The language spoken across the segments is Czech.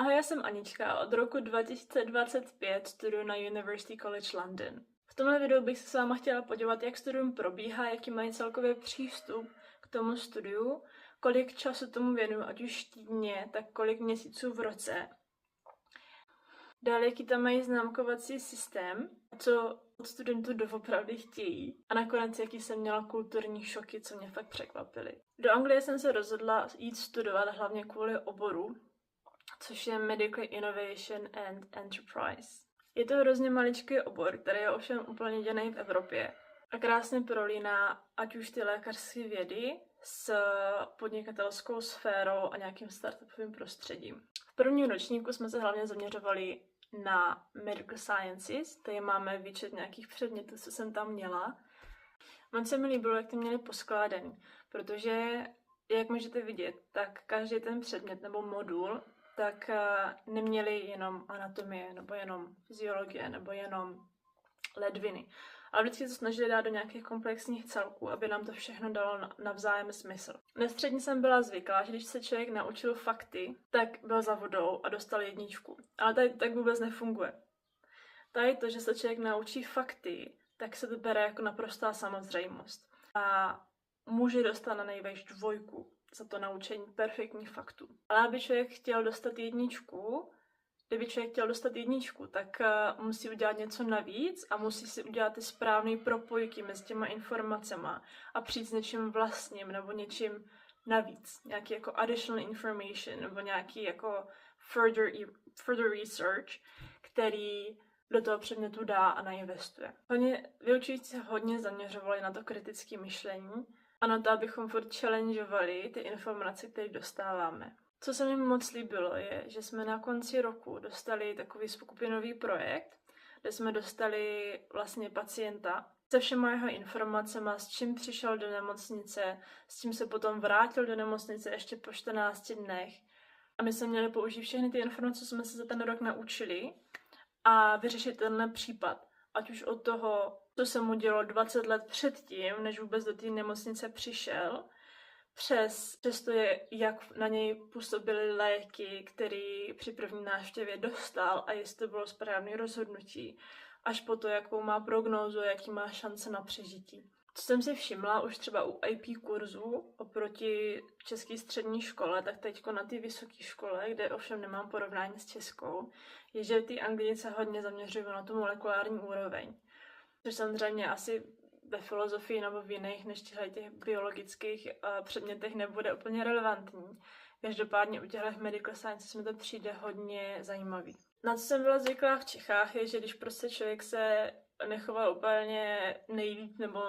Ahoj, já jsem Anička a od roku 2025 studuji na University College London. V tomhle videu bych se s váma chtěla podívat, jak studium probíhá, jaký mají celkově přístup k tomu studiu, kolik času tomu věnuju, ať už týdně, tak kolik měsíců v roce. Dále, jaký tam mají známkovací systém, co od studentů doopravdy chtějí. A nakonec, jaký jsem měla kulturní šoky, co mě fakt překvapily. Do Anglie jsem se rozhodla jít studovat hlavně kvůli oboru, což je Medical Innovation and Enterprise. Je to hrozně maličký obor, který je ovšem úplně jediný v Evropě a krásně prolíná ať už ty lékařské vědy s podnikatelskou sférou a nějakým startupovým prostředím. V prvním ročníku jsme se hlavně zaměřovali na Medical Sciences, tady máme výčet nějakých předmětů, co jsem tam měla. Moc se mi líbilo, jak ty měli poskládaný, protože, jak můžete vidět, tak každý ten předmět nebo modul tak neměli jenom anatomie, nebo jenom fyziologie, nebo jenom ledviny. Ale vždycky se snažili dát do nějakých komplexních celků, aby nám to všechno dalo navzájem smysl. Na střední jsem byla zvyklá, že když se člověk naučil fakty, tak byl za vodou a dostal 1. Ale tady tak vůbec nefunguje. Tady to, že se člověk naučí fakty, tak se to bere jako naprostá samozřejmost. A může dostat na nejvýš 2 za to naučení perfektních faktů. Ale kdyby člověk chtěl dostat 1, tak musí udělat něco navíc a musí si udělat ty správné propojky mezi těma informacema a přijít s něčím vlastním nebo něčím navíc. Nějaký jako additional information nebo nějaký jako further research, který do toho předmětu dá a nainvestuje. Vyučující se hodně zaměřovali na to kritické myšlení a na to, abychom furt challengeovali ty informace, které dostáváme. Co se mi moc líbilo je, že jsme na konci roku dostali takový skupinový projekt, kde jsme dostali vlastně pacienta se všema jeho informacemi, s čím přišel do nemocnice, s čím se potom vrátil do nemocnice ještě po 14 dnech. A my jsme měli použít všechny ty informace, co jsme se za ten rok naučili a vyřešit tenhle případ. Ať už od toho, co se mu dělo 20 let předtím, než vůbec do té nemocnice přišel, přes to, jak na něj působily léky, který při první návštěvě dostal a jestli to bylo správné rozhodnutí, až po to, jakou má prognózu, jaký má šance na přežití. Co jsem si všimla už třeba u IP kurzu oproti české střední škole, tak teďko na té vysoké škole, kde ovšem nemám porovnání s českou, je, že ty Angličané se hodně zaměřují na tu molekulární úroveň. Což samozřejmě asi ve filozofii nebo v jiných než těch biologických předmětech nebude úplně relevantní. Každopádně u těchto medical sciences mi to přijde hodně zajímavý. Na co jsem byla zvyklá v Čechách je, že když prostě člověk se nechoval úplně nejlíp, nebo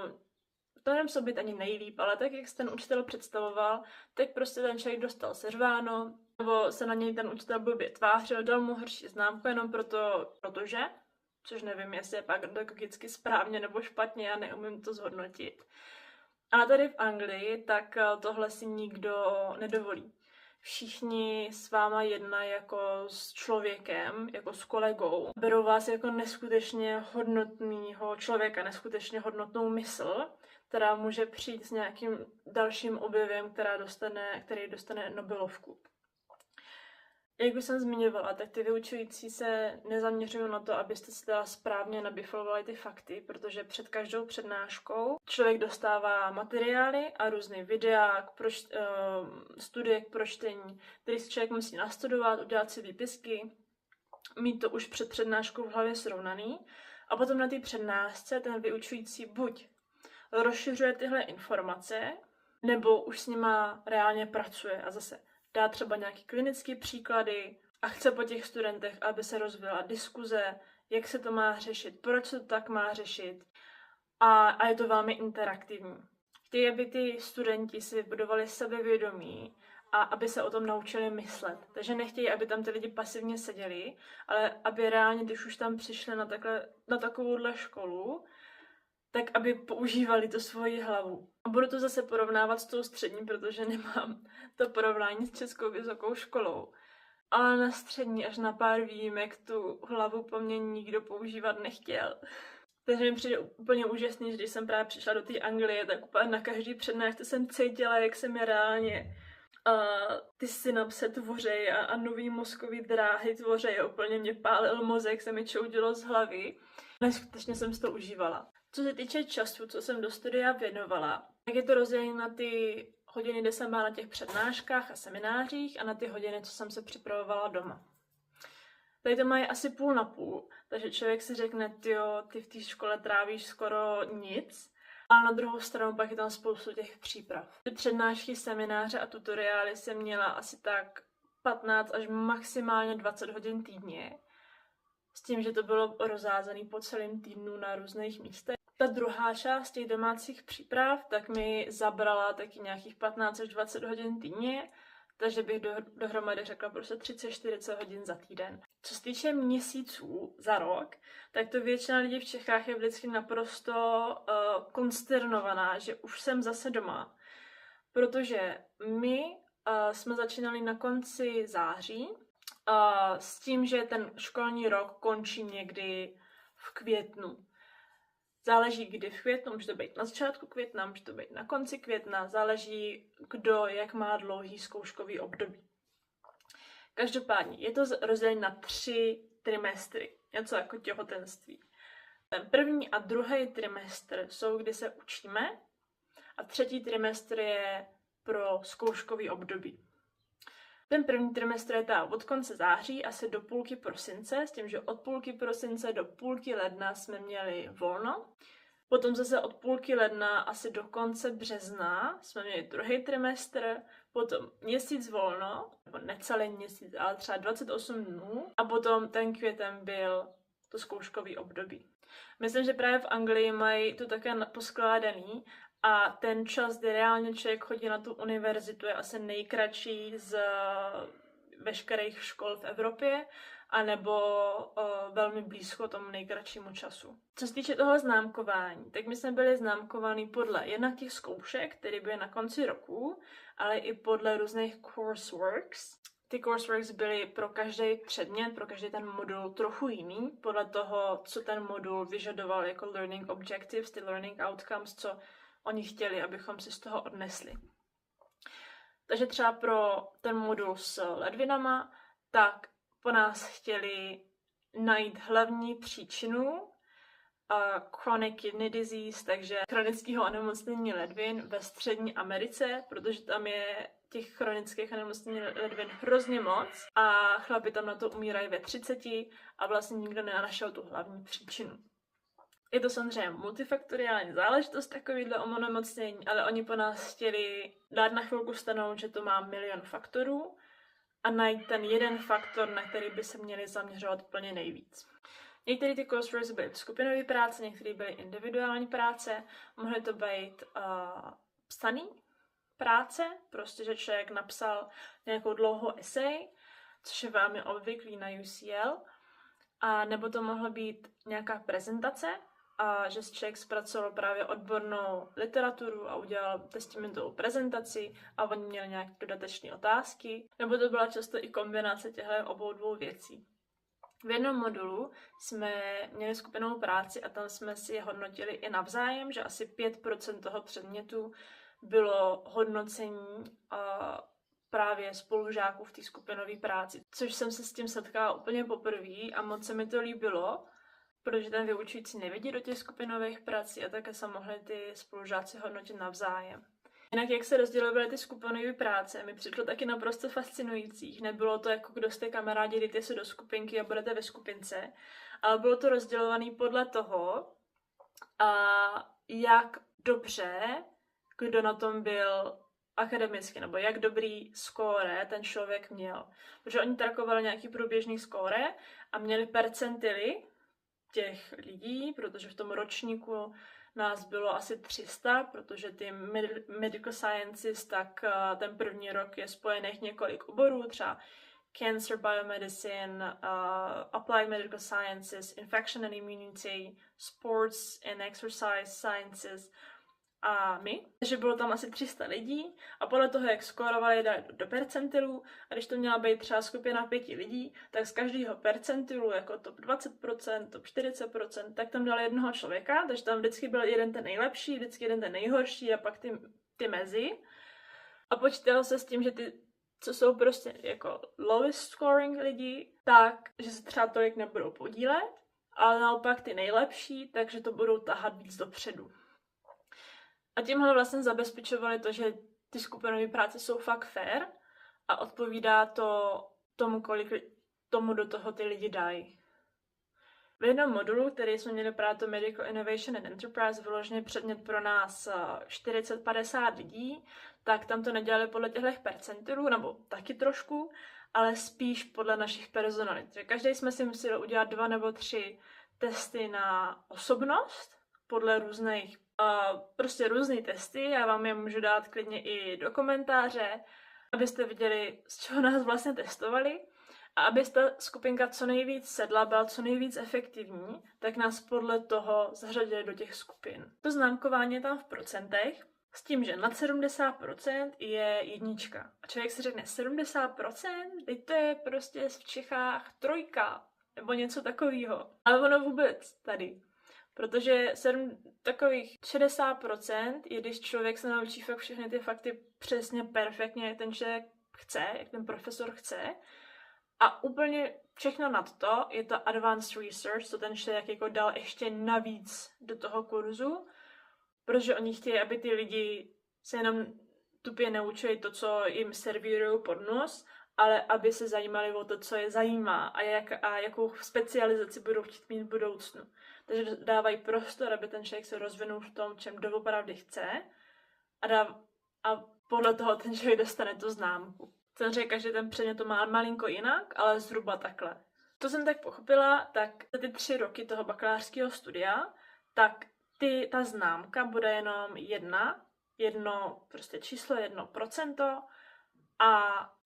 to nemuselo být ani nejlíp, ale tak, jak se ten učitel představoval, tak prostě ten člověk dostal seřváno, nebo se na něj ten učitel blbě tvářil, dal mu horší známku jenom protože, což nevím, jestli je pak pedagogicky správně nebo špatně, já neumím to zhodnotit. Ale tady v Anglii tak tohle si nikdo nedovolí. Všichni s váma jednají jako s člověkem, jako s kolegou. Berou vás jako neskutečně hodnotného člověka, neskutečně hodnotnou mysl, která může přijít s nějakým dalším objevem, který dostane Nobelovku. Jak už jsem zmiňovala, tak ty vyučující se nezaměřují na to, abyste si teda správně nabiflovali ty fakty, protože před každou přednáškou člověk dostává materiály a různé videa, studie k pročtení, který si člověk musí nastudovat, udělat si výpisky, mít to už před přednáškou v hlavě srovnaný a potom na té přednášce ten vyučující buď rozšiřuje tyhle informace, nebo už s nima reálně pracuje a zase dá třeba nějaký klinický příklady a chce po těch studentech, aby se rozvíjela diskuze, jak se to má řešit, proč se to tak má řešit a je to velmi interaktivní. Chtějí, aby ty studenti si vybudovali sebevědomí a aby se o tom naučili myslet. Takže nechtějí, aby tam ty lidi pasivně seděli, ale aby reálně, když už tam přišli na takovouhle školu, tak aby používali tu svoji hlavu. A budu to zase porovnávat s tou střední, protože nemám to porovnání s českou vysokou školou. Ale na střední až na pár výjimek tu hlavu po mně nikdo používat nechtěl. Takže mi přijde úplně úžasný, že když jsem právě přišla do té Anglie, tak úplně na každý přednášce jsem cítila, jak se mi reálně ty synapse tvořej a nový mozkový dráhy tvořej. Úplně mě pálil mozek, se mi čoudilo z hlavy. Neskutečně jsem si to užívala. Co se týče času, co jsem do studia věnovala, tak je to rozdělené na ty hodiny, kde jsem byla na těch přednáškách a seminářích a na ty hodiny, co jsem se připravovala doma. Tady to mají asi půl na půl, takže člověk si řekne, ty v té škole trávíš skoro nic, ale na druhou stranu pak je tam spoustu těch příprav. Ty přednášky, semináře a tutoriály jsem měla asi tak 15 až maximálně 20 hodin týdně, s tím, že to bylo rozházené po celém týdnu na různých místech. Ta druhá část těch domácích příprav tak mi zabrala taky nějakých 15 až 20 hodin týdně, takže bych dohromady řekla prostě 30-40 hodin za týden. Co se týče měsíců za rok, tak to většina lidí v Čechách je vždycky naprosto konsternovaná, že už jsem zase doma. Protože my jsme začínali na konci září s tím, že ten školní rok končí někdy v květnu. Záleží, kdy v květnu, může to být na začátku května, může to být na konci května, záleží, kdo jak má dlouhý zkouškový období. Každopádně je to rozdělené na 3 trimestry, něco jako těhotenství. Ten první a druhý trimestr jsou, kdy se učíme, a třetí trimestr je pro zkouškový období. Ten první trimestr je od konce září asi do půlky prosince, s tím, že od půlky prosince do půlky ledna jsme měli volno. Potom zase od půlky ledna asi do konce března jsme měli druhý trimestr, potom měsíc volno, nebo necelý měsíc, ale třeba 28 dnů, a potom ten květen byl to zkouškový období. Myslím, že právě v Anglii mají to také poskládaný, a ten čas, kdy reálně člověk chodí na tu univerzitu, je asi nejkratší z veškerých škol v Evropě, anebo velmi blízko tomu nejkratšímu času. Co se týče toho známkování, tak my jsme byli známkovaní podle jednak těch zkoušek, které byly na konci roku, ale i podle různých courseworks. Ty courseworks byly pro každý předmět, pro každý ten modul trochu jiný, podle toho, co ten modul vyžadoval jako learning objectives, ty learning outcomes, co oni chtěli, abychom si z toho odnesli. Takže třeba pro ten modul s ledvinama, tak po nás chtěli najít hlavní příčinu chronic kidney disease, takže chronického onemocnění ledvin ve Střední Americe, protože tam je těch chronických onemocnění ledvin hrozně moc a chlapi tam na to umírají ve 30 a vlastně nikdo nenašel tu hlavní příčinu. Je to samozřejmě multifaktoriální záležitost takovýhle onemocnění, ale oni po nás chtěli dát na chvilku stanout, že to má milion faktorů a najít ten jeden faktor, na který by se měli zaměřovat plně nejvíc. Některé ty courseworks byly skupinové práce, některé byly individuální práce, mohly to být psaný práce, prostě, že člověk napsal nějakou dlouhou esej, což je velmi obvyklý na UCL, a nebo to mohlo být nějaká prezentace, a že člověk zpracoval právě odbornou literaturu a udělal testamentovou prezentaci a oni měli nějaké dodatečné otázky, nebo to byla často i kombinace těchto obou dvou věcí. V jednom modulu jsme měli skupinovou práci a tam jsme si je hodnotili i navzájem, že asi 5% toho předmětu bylo hodnocení právě spolužáků v té skupinové práci. Což jsem se s tím setkala úplně poprvé a moc se mi to líbilo, protože ten vyučující nevidí do těch skupinových prací a také se mohli ty spolužáci hodnotit navzájem. Jinak jak se rozdělovaly ty skupinové práce, mi přišlo taky naprosto fascinujících. Nebylo to jako kdo jste kamarádi, jdete se do skupinky a budete ve skupince, ale bylo to rozdělované podle toho, jak dobře kdo na tom byl akademicky, nebo jak dobrý skóre ten člověk měl. Protože oni trakovali nějaký průběžný skóre a měli percentily těch lidí, protože v tom ročníku nás bylo asi 300, protože ty medical sciences, tak ten první rok je spojených několik oborů, třeba cancer biomedicine, applied medical sciences, infection and immunity, sports and exercise sciences a my. Takže bylo tam asi 300 lidí a podle toho, jak skórovali, dali do percentilů a když to měla být třeba skupina 5 lidí, tak z každého percentilu, jako top 20%, top 40%, tak tam dali jednoho člověka, takže tam vždycky byl jeden ten nejlepší, vždycky jeden ten nejhorší a pak ty mezi. A počítalo se s tím, že ty, co jsou prostě jako lowest scoring lidi, tak, že se třeba tolik nebudou podílet, ale naopak ty nejlepší, takže to budou tahat víc dopředu. A tímhle vlastně zabezpečovali to, že ty skupinové práce jsou fakt fair a odpovídá to tomu, kolik tomu do toho ty lidi dají. V jednom modulu, který jsme měli právě to Medical Innovation and Enterprise, vyloženě předmět pro nás 40-50 lidí, tak tam to nedělali podle těchto percentilů, nebo taky trošku, ale spíš podle našich personalit. Každý jsme si museli udělat 2 nebo 3 testy na osobnost, podle různých, prostě různý testy, já vám je můžu dát klidně i do komentáře, abyste viděli, z čeho nás vlastně testovali. A aby ta skupinka co nejvíc sedla, byla co nejvíc efektivní, tak nás podle toho zařadili do těch skupin. To známkování je tam v procentech, s tím, že nad 70% je jednička. A člověk si řekne 70%? Teď to je prostě v Čechách 3, nebo něco takového. Ale ono vůbec tady. Protože takových 60% je, když člověk se naučí fakt všechny ty fakty přesně perfektně, jak ten člověk chce, jak ten profesor chce. A úplně všechno nad to je to advanced research, co ten člověk jako dal ještě navíc do toho kurzu, protože oni chtějí, aby ty lidi se jenom tupě neučili to, co jim servírují pod nos, ale aby se zajímali o to, co je zajímá a jakou specializaci budou chtít mít v budoucnu. Takže dávají prostor, aby ten člověk se rozvinul v tom, čem doopravdy chce a podle toho ten člověk dostane tu známku. Samozřejmě každý ten předmět to má malinko jinak, ale zhruba takhle. To jsem tak pochopila, tak za ty 3 roky toho bakalářského studia, tak ta známka bude jenom jedno prostě číslo, 1% a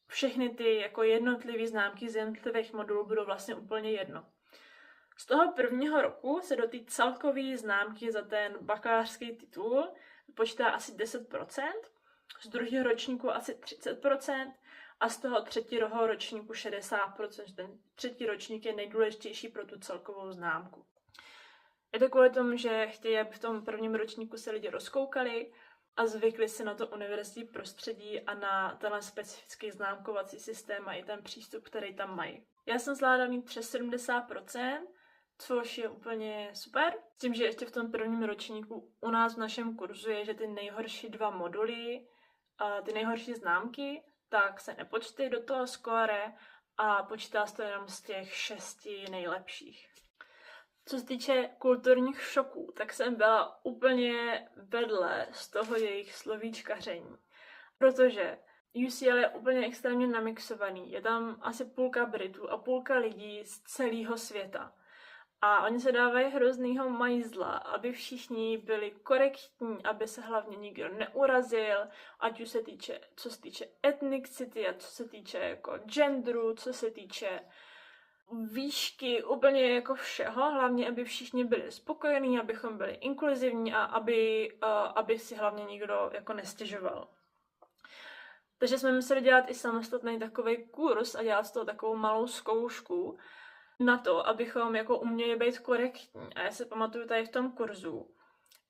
všechny ty jako jednotlivé známky z jednotlivých modulů budou vlastně úplně jedno. Z toho prvního roku se do té celkové známky za ten bakalářský titul počítá asi 10%, z druhého ročníku asi 30% a z toho třetího ročníku 60%. Ten třetí ročník je nejdůležitější pro tu celkovou známku. Je to kvůli tomu, že chtějí, aby v tom prvním ročníku se lidi rozkoukali a zvykli si na to univerzitní prostředí a na tenhle specifický známkovací systém a i ten přístup, který tam mají. Já jsem zvládla mít přes 70%, což je úplně super. S tím, že ještě v tom prvním ročníku u nás v našem kurzu je, že ty nejhorší 2 moduly, ty nejhorší známky, tak se nepočítají do toho skóre a počítá se to jenom z těch 6 nejlepších. Co se týče kulturních šoků, tak jsem byla úplně vedle z toho jejich slovíčkaření. Protože UCL je úplně extrémně namixovaný. Je tam asi půlka Britů a půlka lidí z celého světa. A oni se dávají hroznýho majzla, aby všichni byli korektní, aby se hlavně nikdo neurazil, ať už co se týče etnicity a co se týče jako genderu, co se týče výšky, úplně jako všeho, hlavně aby všichni byli spokojení, abychom byli inkluzivní a aby si hlavně nikdo jako nestěžoval. Takže jsme museli dělat i samostatný takový kurz a dělat z toho takovou malou zkoušku na to, abychom jako uměli být korektní. A já si pamatuju tady v tom kurzu,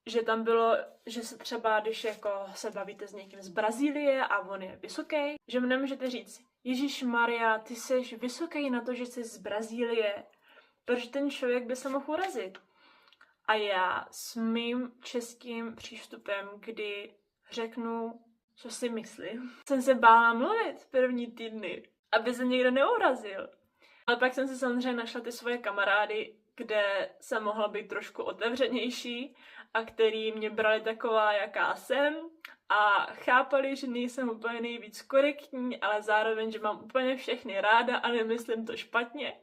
že tam bylo, že se třeba, když jako se bavíte s někým z Brazílie a on je vysoký, že mu nemůžete říct, Ježišmarja, ty jsi vysoký na to, že jsi z Brazílie, protože ten člověk by se mohl urazit. A já s mým českým přístupem, kdy řeknu, co si myslím, jsem se bála mluvit první týdny, aby se někdo neurazil. Ale pak jsem si samozřejmě našla ty svoje kamarády, kde jsem mohla být trošku otevřenější a který mě brali taková, jaká jsem a chápali, že nejsem úplně nejvíc korektní, ale zároveň, že mám úplně všechny ráda a nemyslím to špatně.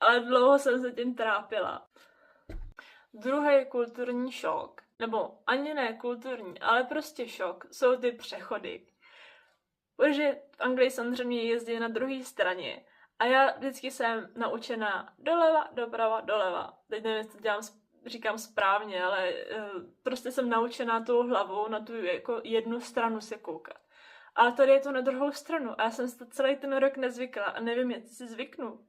Ale dlouho jsem se tím trápila. Druhý kulturní šok, nebo ani ne kulturní, ale prostě šok, jsou ty přechody. Protože v Anglii samozřejmě jezdí na druhé straně a já vždycky jsem naučená doleva, doprava, doleva. Teď nevím, jestli říkám správně, ale prostě jsem naučená tou hlavou na tu jako jednu stranu se koukat. Ale tady je to na druhou stranu a já jsem si to celý ten rok nezvykla a nevím, jestli si zvyknu.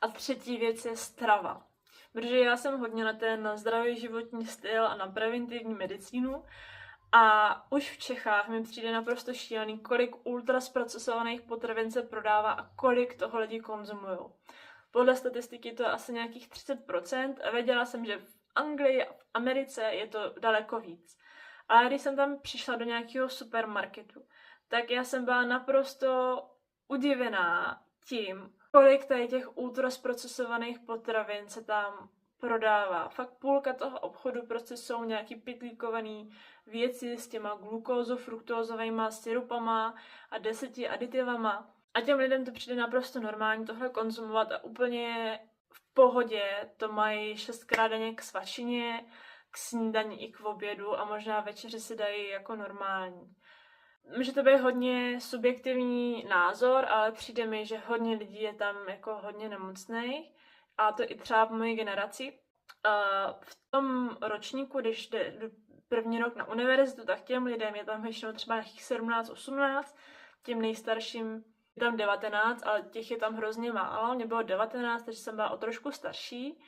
A třetí věc je strava. Protože já jsem hodně na zdravý životní styl a na preventivní medicínu A už v Čechách mi přijde naprosto šílený, kolik ultrasprocesovaných potravin se prodává a kolik toho lidi konzumují. Podle statistiky to je asi nějakých 30% a věděla jsem, že v Anglii a v Americe je to daleko víc. Ale když jsem tam přišla do nějakého supermarketu, tak já jsem byla naprosto udivená tím, kolik tady těch ultrasprocesovaných potravin se tam prodává. Fakt půlka toho obchodu prostě jsou nějaký pytlíkovaný věci s těma glukózo, fruktózovejma syrupama a 10 aditivama. A těm lidem to přijde naprosto normální tohle konzumovat a úplně v pohodě to mají 6krát denně k svačině, k snídani i k obědu a možná večeři si dají jako normální. Může to být hodně subjektivní názor, ale přijde mi, že hodně lidí je tam jako hodně nemocných a to i třeba v mojí generaci. V tom ročníku, když jde první rok na univerzitu, tak těm lidem je tam většinou třeba nějakých 17-18, těm nejstarším je tam 19, ale těch je tam hrozně málo. Mně bylo 19, takže jsem byla o trošku starší,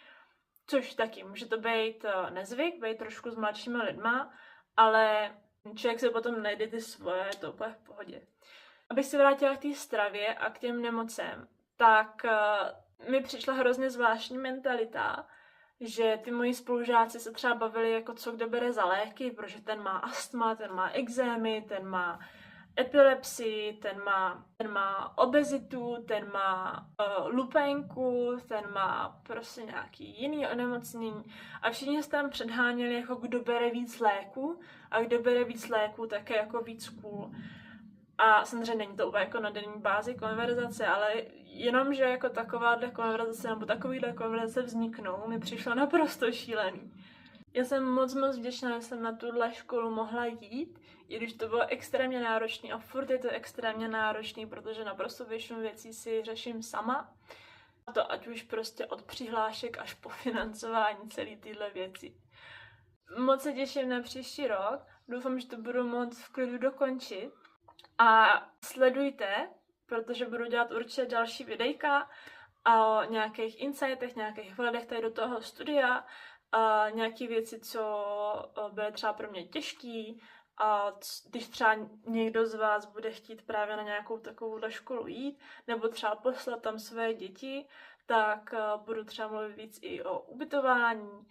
což taky může to být nezvyk, být trošku s mladšími lidma, ale člověk se potom najde ty svoje, je to úplně v pohodě. Abych se vrátila k té stravě a k těm nemocem, tak mi přišla hrozně zvláštní mentalita, že ty moji spolužáci se třeba bavili, jako co kdo bere za léky, protože ten má astma, ten má ekzémy, ten má epilepsii, ten má obezitu, ten má lupénku, ten má prostě nějaký jiný onemocnění a všichni se tam předháněli, jako kdo bere víc léku a kdo bere víc léku, také jako víc cool. A samozřejmě není to úplně jako na denní bázi konverzace, ale jenom, že jako takováhle konverzace nebo takovýhle konverzace vzniknou, mi přišlo naprosto šílený. Já jsem moc vděčná, že jsem na tuhle školu mohla jít, i když to bylo extrémně náročné a furt je to extrémně náročný, protože naprosto většinu věcí si řeším sama. A to ať už prostě od přihlášek až po financování celé tyhle věci. Moc se těším na příští rok, doufám, že to budu moct v klidu dokončit. A sledujte, protože budu dělat určitě další videjka o nějakých insightech, nějakých vhledech tady do toho studia, a nějaké věci, co byly třeba pro mě těžký, a když třeba někdo z vás bude chtít právě na nějakou takovouhle školu jít, nebo třeba poslat tam své děti, tak budu třeba mluvit víc i o ubytování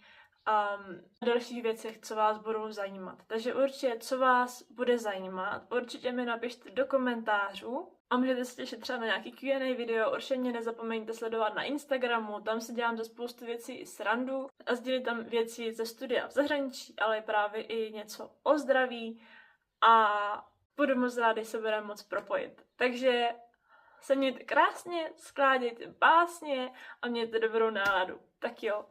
a dalších věcech, co vás budou zajímat. Takže určitě, co vás bude zajímat, určitě mi napište do komentářů a můžete se těšit třeba na nějaký Q&A video. Určitě mě nezapomeňte sledovat na Instagramu, tam si dělám za spoustu věcí i srandu a sdílím tam věci ze studia v zahraničí, ale právě i něco o zdraví a budu moc ráda, když se budeme moc propojit. Takže se mějte krásně, skládějte básně a mějte dobrou náladu. Tak jo.